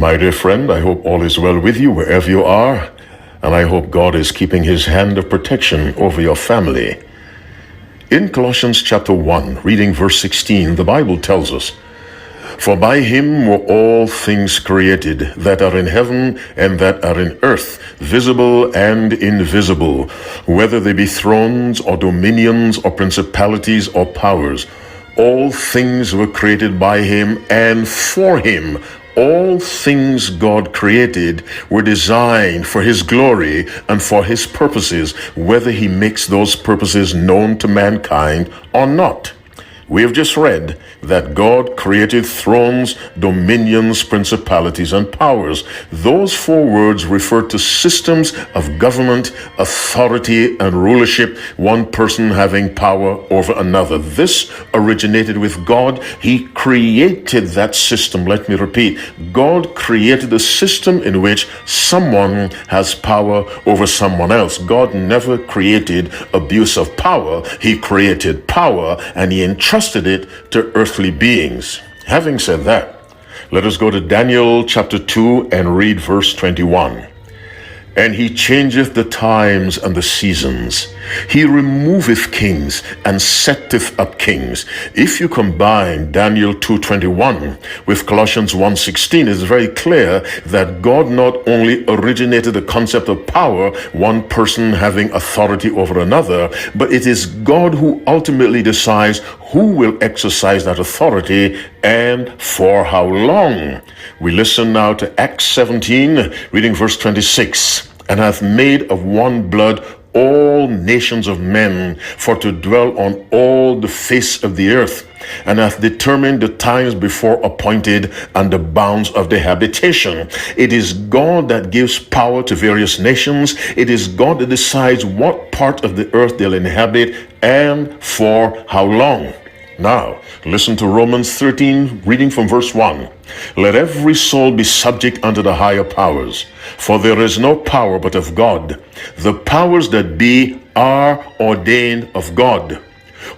My dear friend, I hope all is well with you wherever you are, and I hope God is keeping his hand of protection over your family. In Colossians chapter 1, reading verse 16, the Bible tells us, "For by him were all things created, that are in heaven and that are in earth, visible and invisible, whether they be thrones or dominions or principalities or powers. All things were created by him and for him." All things God created were designed for his glory and for his purposes, whether he makes those purposes known to mankind or not. We have just read that God created thrones, dominions, principalities, and powers. Those four words refer to systems of government, authority, and rulership, one person having power over another. This originated with God. He created that system. Let me repeat. God created a system in which someone has power over someone else. God never created abuse of power. He created power, and he entrusted it to earthly beings. Having said that, let us go to Daniel chapter 2 and read verse 21. "And he changeth the times and the seasons. He removeth kings and setteth up kings." If you combine Daniel 2:21 with Colossians 1:16, it's very clear that God not only originated the concept of power, one person having authority over another, but it is God who ultimately decides who will exercise that authority and for how long. We listen now to Acts 17, reading verse 26. "And hath made of one blood all nations of men, for to dwell on all the face of the earth, and hath determined the times before appointed and the bounds of their habitation." It is God that gives power to various nations. It is God that decides what part of the earth they'll inhabit and for how long. Now, listen to Romans 13, reading from verse 1. "Let every soul be subject unto the higher powers, for there is no power but of God. The powers that be are ordained of God.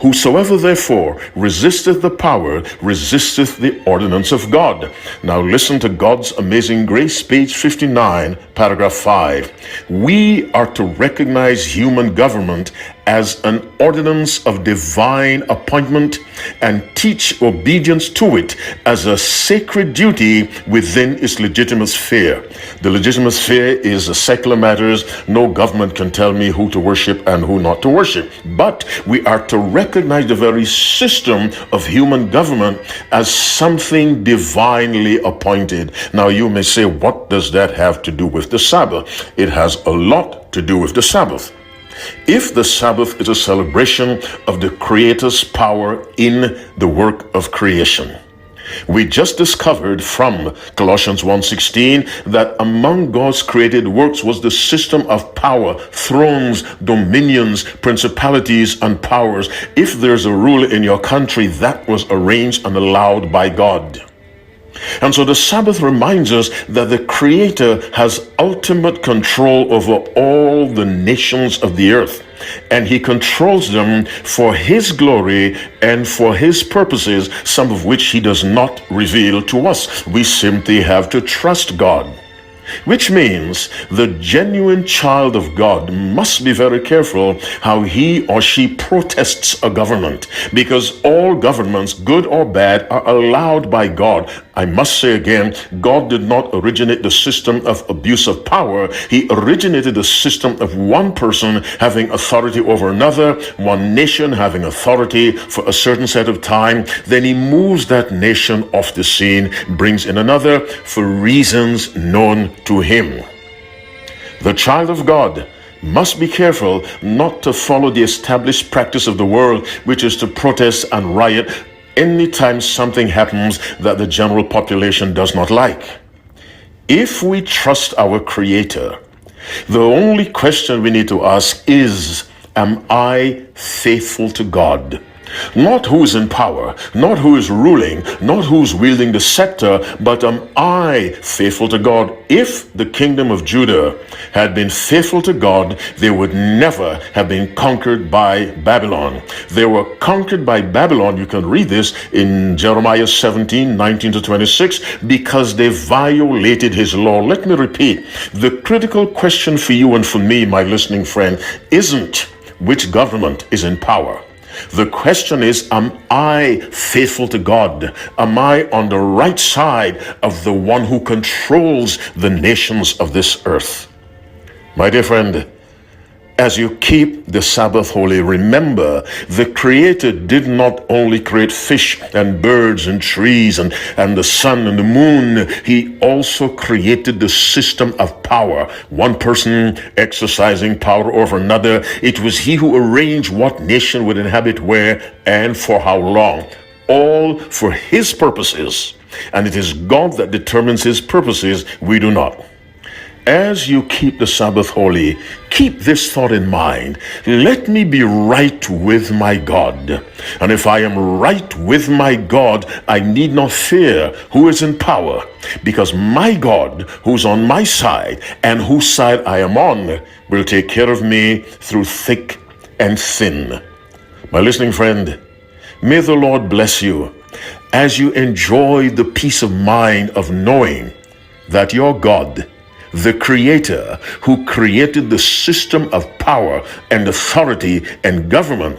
Whosoever therefore resisteth the power, resisteth the ordinance of God." Now listen to God's amazing grace, page 59, paragraph 5. "We are to recognize human government as an ordinance of divine appointment and teach obedience to it as a sacred duty within its legitimate sphere." The legitimate sphere is the secular matters. No government can tell me who to worship and who not to worship. But we are to recognize the very system of human government as something divinely appointed. Now you may say, what does that have to do with the Sabbath? It has a lot to do with the Sabbath. If the Sabbath is a celebration of the Creator's power in the work of creation, we just discovered from Colossians 1:16 that among God's created works was the system of power, thrones, dominions, principalities, and powers. If there's a ruler in your country, that was arranged and allowed by God. And so the Sabbath reminds us that the Creator has ultimate control over all the nations of the earth, and he controls them for his glory and for his purposes, some of which he does not reveal to us. We simply have to trust God. Which means the genuine child of God must be very careful how he or she protests a government, because all governments, good or bad, are allowed by God. I must say again, God did not originate the system of abuse of power. He originated the system of one person having authority over another, one nation having authority for a certain set of time. Then he moves that nation off the scene, brings in another for reasons known to him. The child of God must be careful not to follow the established practice of the world, which is to protest and riot anytime something happens that the general population does not like. If we trust our Creator, the only question we need to ask is, am I faithful to God? Not who is in power, not who is ruling, not who's wielding the scepter, but am I faithful to God? If the kingdom of Judah had been faithful to God, they would never have been conquered by Babylon. They were conquered by Babylon, you can read this in Jeremiah 17:19-26, because they violated his law. Let me repeat, the critical question for you and for me, my listening friend, isn't which government is in power. The question is, am I faithful to God? Am I on the right side of the one who controls the nations of this earth? My dear friend, as you keep the Sabbath holy, remember the Creator did not only create fish and birds and trees and the sun and the moon. He also created the system of power. One person exercising power over another. It was He who arranged what nation would inhabit where and for how long. All for His purposes. And it is God that determines His purposes. We do not. As you keep the Sabbath holy, keep this thought in mind. Let me be right with my God. And if I am right with my God, I need not fear who is in power, because my God, who's on my side and whose side I am on, will take care of me through thick and thin. My listening friend, may the Lord bless you as you enjoy the peace of mind of knowing that your God, the Creator who created the system of power and authority and government,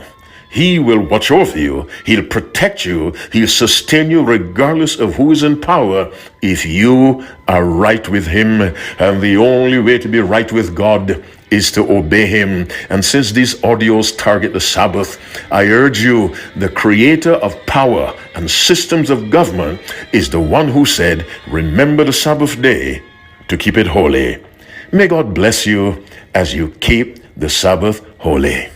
He will watch over you. He'll protect you. He'll sustain you regardless of who is in power if you are right with Him. And the only way to be right with God is to obey Him. And since these audios target the Sabbath, I urge you, the Creator of power and systems of government is the one who said, remember the Sabbath day to keep it holy. May God bless you as you keep the Sabbath holy.